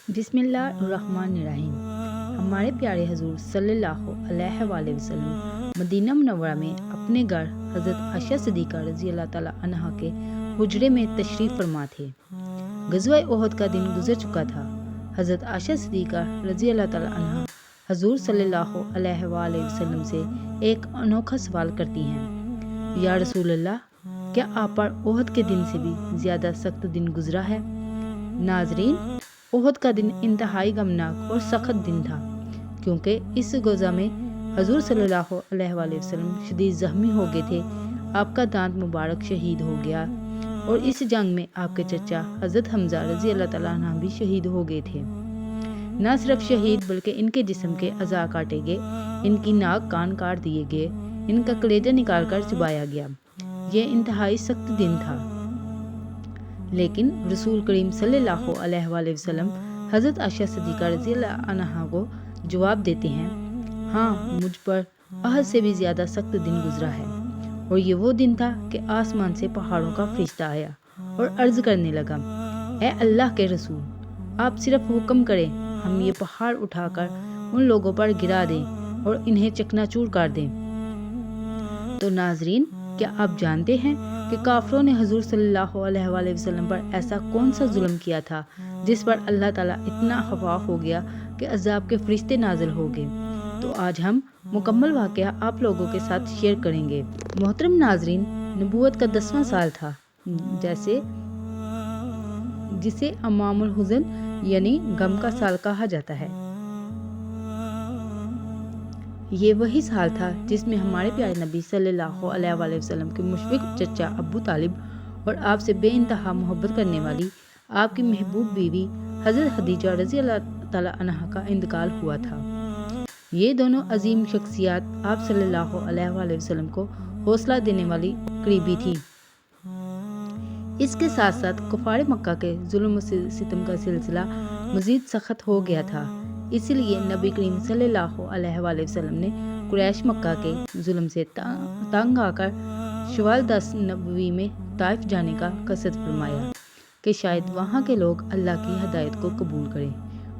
بسم اللہ الرحمن الرحیم۔ ہمارے پیارے حضور صلی اللہ علیہ وآلہ وسلم مدینہ منورہ میں اپنے گھر حضرت عائشہ صدیقہ رضی اللہ تعالیٰ عنہا کے حجرے میں تشریف فرما تھے۔ غزوہ احد کا دن گزر چکا تھا۔ حضرت عائشہ صدیقہ رضی اللہ تعالیٰ عنہا حضور صلی اللہ علیہ وآلہ وسلم سے ایک انوکھا سوال کرتی ہیں، یا رسول اللہ، کیا آپ پر احد کے دن سے بھی زیادہ سخت دن گزرا ہے؟ ناظرین، احد کا دن انتہائی غمناک اور سخت دن تھا، کیونکہ اس غزوہ میں حضور صلی اللہ علیہ وآلہ وسلم شدید زخمی ہو گئے تھے۔ آپ کا دانت مبارک شہید ہو گیا اور اس جنگ میں آپ کے چچا حضرت حمزہ رضی اللہ تعالیٰ عنہ بھی شہید ہو گئے تھے۔ نہ صرف شہید بلکہ ان کے جسم کے اعضاء کاٹے گئے، ان کی ناک کان کاٹ دیے گئے، ان کا کلیجہ نکال کر چبایا گیا۔ یہ انتہائی سخت دن تھا، لیکن رسول کریم صلی اللہ علیہ وآلہ وسلم حضرت عائشہ صدیقہ رضی اللہ عنہا کو جواب دیتے ہیں، ہاں، مجھ پر احد سے بھی زیادہ سخت دن گزرا ہے، اور یہ وہ دن تھا کہ آسمان سے پہاڑوں کا فرشتہ آیا اور عرض کرنے لگا، اے اللہ کے رسول، آپ صرف حکم کریں، ہم یہ پہاڑ اٹھا کر ان لوگوں پر گرا دیں اور انہیں چکنا چور کر دیں۔ تو ناظرین، کیا آپ جانتے ہیں کہ کافروں نے حضور صلی اللہ علیہ وآلہ وسلم پر ایسا کون سا ظلم کیا تھا جس پر اللہ تعالیٰ اتنا خفا ہو گیا کہ عذاب کے فرشتے نازل ہو گئے؟ تو آج ہم مکمل واقعہ آپ لوگوں کے ساتھ شیئر کریں گے۔ محترم ناظرین، نبوت کا 10واں سال تھا، جسے امام الحزن یعنی غم کا سال کہا جاتا ہے۔ یہ وہی سال تھا جس میں ہمارے پیارے نبی صلی اللہ علیہ وآلہ وسلم کے مشفق چچا ابو طالب اور آپ سے بے انتہا محبت کرنے والی آپ کی محبوب بیوی حضرت خدیجہ رضی اللہ تعالیٰ عنہا کا انتقال ہوا تھا۔ یہ دونوں عظیم شخصیات آپ صلی اللہ علیہ وآلہ وسلم کو حوصلہ دینے والی قریبی تھی۔ اس کے ساتھ ساتھ کفار مکہ کے ظلم و ستم کا سلسلہ مزید سخت ہو گیا تھا۔ اسی لیے نبی کریم صلی اللہ علیہ وآلہ وسلم نے قریش مکہ کے ظلم سے تنگ آ کر شوال 10 نبوی میں طائف جانے کا قصد فرمایا کہ شاید وہاں کے لوگ اللہ کی ہدایت کو قبول کریں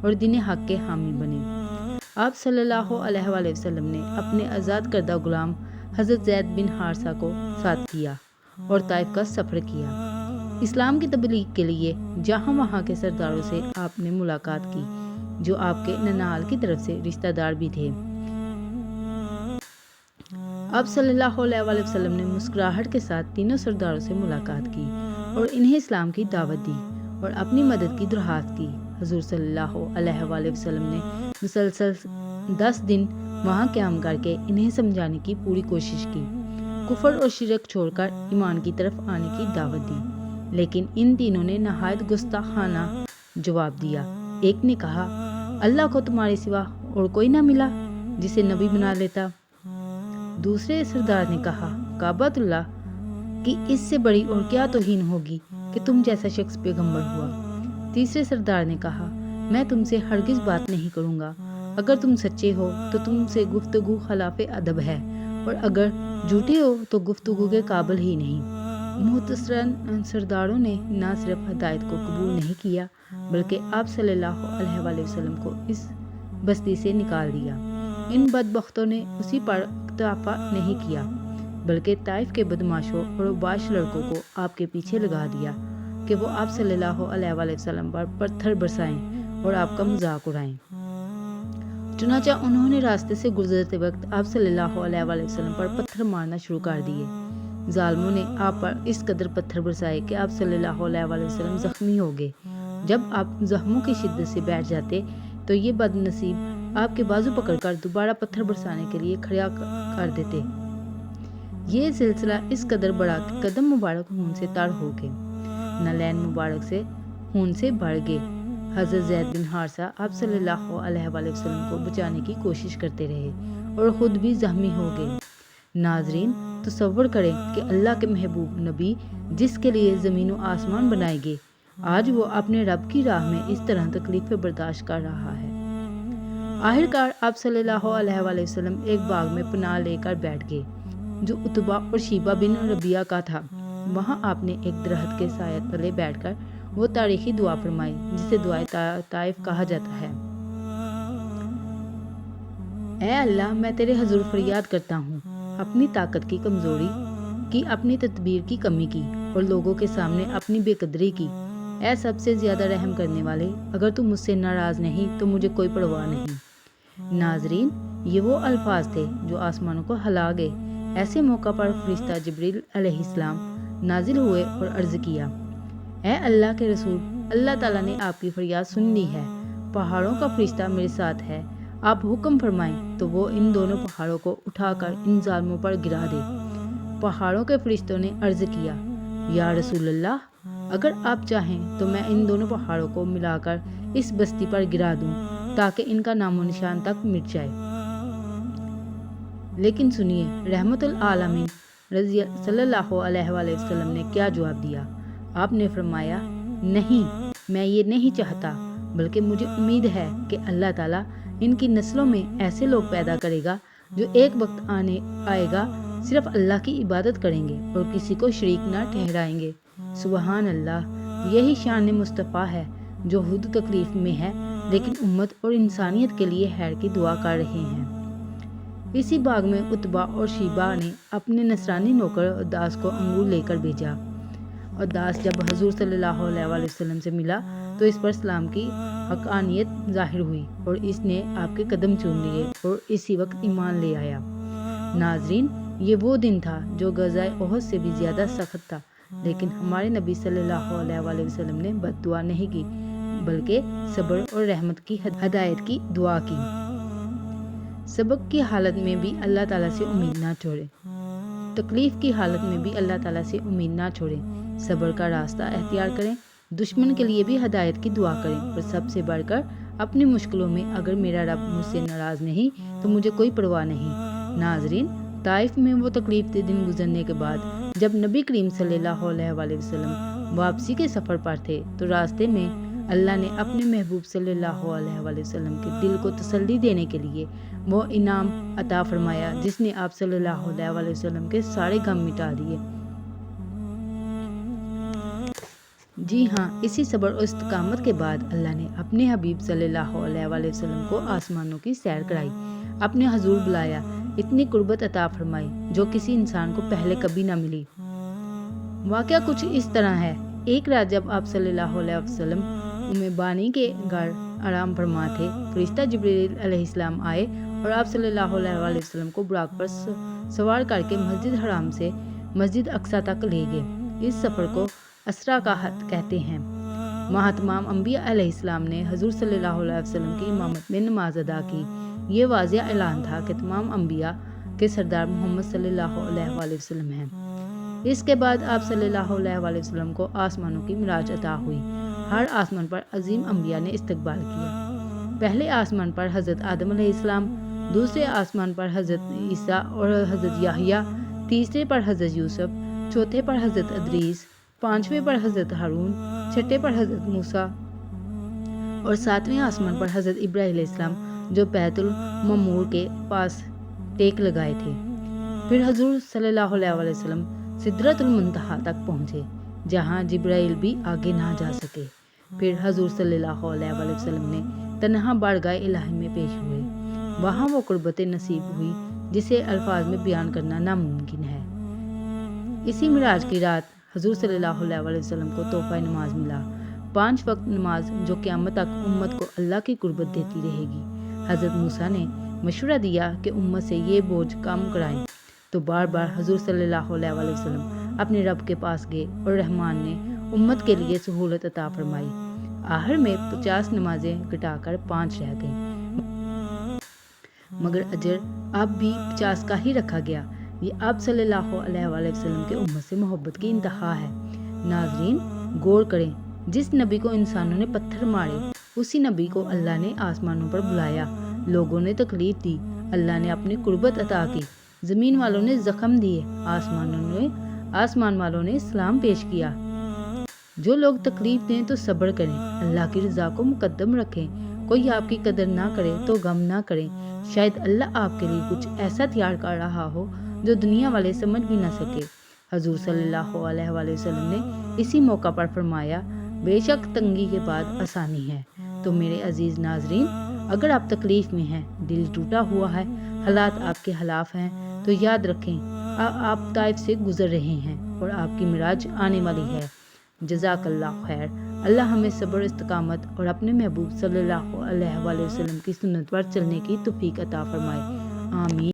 اور دین حق کے حامی بنیں۔ آپ صلی اللہ علیہ وآلہ وسلم نے اپنے آزاد کردہ غلام حضرت زید بن حارثہ کو ساتھ کیا اور طائف کا سفر کیا۔ اسلام کی تبلیغ کے لیے جہاں وہاں کے سرداروں سے آپ نے ملاقات کی، جو آپ کے ننہال کی طرف سے رشتہ دار بھی تھے۔ آپ صلی اللہ علیہ وآلہ وسلم نے مسکراہٹ کے ساتھ تینوں سرداروں سے ملاقات کی اور انہیں اسلام کی دعوت دی اور اپنی مدد کی درخواست کی۔ حضور صلی اللہ علیہ وآلہ وسلم نے مسلسل 10 دن وہاں قیام کر کے انہیں سمجھانے کی پوری کوشش کی، کفر اور شرک چھوڑ کر ایمان کی طرف آنے کی دعوت دی، لیکن ان تینوں نے نہایت گستاخانہ جواب دیا۔ ایک نے کہا، اللہ کو تمہارے سوا اور کوئی نہ ملا جسے نبی بنا لیتا۔ دوسرے سردار نے کہا، کعبۃ اللہ کی اس سے بڑی اور کیا توہین ہوگی کہ تم جیسا شخص پیغمبر ہوا۔ تیسرے سردار نے کہا، میں تم سے ہرگز بات نہیں کروں گا، اگر تم سچے ہو تو تم سے گفتگو خلاف ادب ہے، اور اگر جھوٹے ہو تو گفتگو کے قابل ہی نہیں۔ محترم سرداروں نے نہ صرف ہدایت کو قبول نہیں کیا بلکہ آپ صلی اللہ علیہ وآلہ وسلم کو اس بستی سے نکال دیا۔ ان بدبختوں نے اسی پر اکتفا نہیں کیا بلکہ طائف کے بدماشوں اور اوباش لڑکوں کو آپ کے پیچھے لگا دیا کہ وہ آپ صلی اللہ علیہ وآلہ وسلم پر پتھر برسائیں اور آپ کا مذاق اڑائیں۔ چنانچہ انہوں نے راستے سے گزرتے وقت آپ صلی اللہ علیہ وآلہ وسلم پر پتھر مارنا شروع کر دیے۔ ظالموں نے آپ پر اس قدر پتھر برسائے کہ آپ صلی اللہ علیہ وآلہ وسلم زخمی ہو گئے۔ جب آپ زخموں کی شدت سے بیٹھ جاتے تو یہ بد نصیب آپ کے بازو پکڑ کر دوبارہ پتھر برسانے کے لیے کھڑا کر دیتے۔ یہ سلسلہ اس قدر بڑھا کہ قدم مبارک خون سے تر ہو گئے، نالین مبارک سے خون سے بھر گئے۔ حضرت زید بن حارثہ آپ صلی اللہ علیہ وآلہ وسلم کو بچانے کی کوشش کرتے رہے اور خود بھی زخمی ہو گئے۔ ناظرین، تصور کریں کہ اللہ کے محبوب نبی، جس کے لیے زمین و آسمان بنائے گئے، آج وہ اپنے رب کی راہ میں اس طرح تکلیفیں برداشت کر رہا ہے۔ آخرکار آپ صلی اللہ علیہ وآلہ وسلم ایک باغ میں پناہ لے کر بیٹھ گئے جو عتبہ اور شیبہ بن ربیعہ کا تھا۔ وہاں آپ نے ایک درخت کے سائے تلے بیٹھ کر وہ تاریخی دعا فرمائی جسے دعائے طائف کہا جاتا ہے۔ اے اللہ، میں تیرے حضور فریاد کرتا ہوں اپنی طاقت کی کمزوری کی، اپنی تدبیر کی کمی کی اور لوگوں کے سامنے اپنی بے قدری کی۔ اے سب سے زیادہ رحم کرنے والے، اگر تو مجھ سے ناراض نہیں تو مجھے کوئی پرواہ نہیں۔ ناظرین، یہ وہ الفاظ تھے جو آسمانوں کو ہلا گئے۔ ایسے موقع پر فرشتہ جبریل علیہ السلام نازل ہوئے اور عرض کیا، اے اللہ کے رسول، اللہ تعالیٰ نے آپ کی فریاد سن لی ہے۔ پہاڑوں کا فرشتہ میرے ساتھ ہے، آپ حکم فرمائیں تو وہ ان دونوں پہاڑوں کو اٹھا کر ان ظالموں پر گرا دے۔ پہاڑوں کے فرشتوں نے عرض کیا، یا رسول اللہ، اگر آپ چاہیں تو میں ان دونوں پہاڑوں کو ملا کر اس بستی پر گرا دوں تاکہ ان کا نام و نشان تک مٹ جائے۔ لیکن سنیے رحمت العالمین صلی اللہ علیہ وآلہ وسلم نے کیا جواب دیا۔ آپ نے فرمایا، نہیں، میں یہ نہیں چاہتا، بلکہ مجھے امید ہے کہ اللہ تعالیٰ ان کی نسلوں میں ایسے لوگ پیدا کرے گا جو ایک وقت آئے گا صرف اللہ کی عبادت کریں گے اور کسی کو شریک نہ ٹھہرائیں گے۔ سبحان اللہ، یہی شان مصطفیٰ ہے جو خود تکلیف میں ہے لیکن امت اور انسانیت کے لیے خیر کی دعا کر رہے ہیں۔ اسی باغ میں عتبہ اور شیبہ نے اپنے نصرانی نوکر داس کو انگور لے کر بھیجا، اور داس جب حضور صلی اللہ علیہ وآلہ وسلم سے ملا تو اس پر اسلام کی حقانیت ظاہر ہوئی اور اس نے آپ کے قدم چوم لیے اور اسی وقت ایمان لے آیا۔ ناظرین، یہ وہ دن تھا جو غزوہ احد سے بھی زیادہ سخت تھا، لیکن ہمارے نبی صلی اللہ علیہ وآلہ وسلم نے بد دعا نہیں کی بلکہ صبر اور رحمت کی ہدایت کی دعا کی۔ سبق کی حالت میں بھی اللہ تعالیٰ سے امید نہ چھوڑیں، تکلیف کی حالت میں بھی اللہ تعالیٰ سے امید نہ چھوڑیں، صبر کا راستہ اختیار کریں، دشمن کے لیے بھی ہدایت کی دعا کریں، اور سب سے بڑھ کر اپنی مشکلوں میں اگر میرا رب مجھ سے ناراض نہیں تو مجھے کوئی پرواہ نہیں۔ ناظرین، طائف میں وہ تکلیف دہ دن گزرنے کے بعد جب نبی کریم صلی اللہ علیہ وآلہ وسلم واپسی کے سفر پر تھے تو راستے میں اللہ نے اپنے محبوب صلی اللہ علیہ وآلہ وسلم کے دل کو تسلی دینے کے لیے وہ انعام عطا فرمایا جس نے آپ صلی اللہ علیہ وآلہ وسلم کے سارے غم مٹا دیے۔ جی ہاں، اسی صبر اور استقامت کے بعد اللہ نے اپنے حبیب صلی اللہ علیہ وآلہ وسلم کو آسمانوں کی سیر کرائی، اپنے حضور بلایا، اتنی قربت عطا فرمائی جو کسی انسان کو پہلے کبھی نہ ملی۔ واقعہ کچھ اس طرح ہے، ایک رات جب آپ صلی اللہ علیہ وسلم بانی کے گھر آرام فرما تھے، فرشتہ جبریل علیہ السلام آئے اور آپ صلی اللہ علیہ وآلہ وسلم کو براق پر سوار کر کے مسجد حرام سے مسجد اقصیٰ تک لے گئے۔ اس سفر کو اسرا کا حج کہتے ہیں۔ وہاں تمام انبیاء علیہ السلام نے حضور صلی اللہ علیہ وسلم کی امامت میں نماز ادا کی۔ یہ واضح اعلان تھا کہ تمام انبیاء کے سردار محمد صلی اللہ علیہ وآلہ وسلم ہیں۔ اس کے بعد آپ صلی اللہ علیہ وآلہ وسلم کو آسمانوں کی معراج عطا ہوئی۔ ہر آسمان پر عظیم انبیاء نے استقبال کیا۔ پہلے آسمان پر حضرت آدم علیہ السلام، دوسرے آسمان پر حضرت عیسیٰ اور حضرت یحییٰ، تیسرے پر حضرت یوسف، چوتھے پر حضرت ادریس، پانچویں پر حضرت ہارون، چھٹے پر حضرت موسیٰ اور ساتویں آسمان پر حضرت ابراہیم علیہ السلام جو بیت المعمور کے پاس ٹیک لگائے تھے۔ پھر حضور صلی اللہ علیہ وآلہ وسلم سدرۃ المنتہا تک پہنچے جہاں جبرائیل بھی آگے نہ جا سکے۔ پھر حضور صلی اللہ علیہ وآلہ وسلم نے تنہا بارگاہ الہی میں پیش ہوئے۔ وہاں وہ قربت نصیب ہوئی جسے الفاظ میں بیان کرنا ناممکن ہے۔ اسی معراج کی رات حضور صلی اللہ علیہ وآلہ وسلم کو تحفہ نماز ملا، 5 وقت نماز جو قیامت تک امت کو اللہ کی قربت دیتی رہے گی۔ حضرت موسیٰ نے مشورہ دیا کہ امت سے یہ بوجھ کم کرائیں، تو بار بار حضور صلی اللہ علیہ وآلہ وسلم اپنے رب کے پاس گئے اور رحمان نے امت کے لیے سہولت عطا فرمائی۔ آخر میں 50 نمازیں گھٹا کر 5 رہ گئیں، مگر اجر اب بھی 50 کا ہی رکھا گیا۔ یہ آپ صلی اللہ علیہ وآلہ وسلم کے امت سے محبت کی انتہا ہے۔ ناظرین، غور کریں، جس نبی کو انسانوں نے پتھر مارے اسی نبی کو اللہ نے آسمانوں پر بلایا۔ لوگوں نے تکلیف دی، اللہ نے اپنی قربت عطا کی۔ زمین والوں نے زخم دیے، آسمان والوں نے سلام پیش کیا۔ جو لوگ تکلیف دیں تو صبر کریں، اللہ کی رضا کو مقدم رکھیں۔ کوئی آپ کی قدر نہ کرے تو غم نہ کریں، شاید اللہ آپ کے لیے کچھ ایسا تیار کر رہا ہو جو دنیا والے سمجھ بھی نہ سکے۔ حضور صلی اللہ علیہ وآلہ وسلم نے اسی موقع پر فرمایا، بے شک تنگی کے بعد آسانی ہے۔ تو میرے عزیز ناظرین، اگر آپ تکلیف میں ہیں، دل ٹوٹا ہوا ہے، حالات آپ کے خلاف ہیں، تو یاد رکھیں آپ طائف سے گزر رہے ہیں اور آپ کی معراج آنے والی ہے۔ جزاک اللہ خیر۔ اللہ ہمیں صبر، استقامت اور اپنے محبوب صلی اللہ علیہ وآلہ وسلم کی سنت پر چلنے کی توفیق عطا فرمائے۔ آمین۔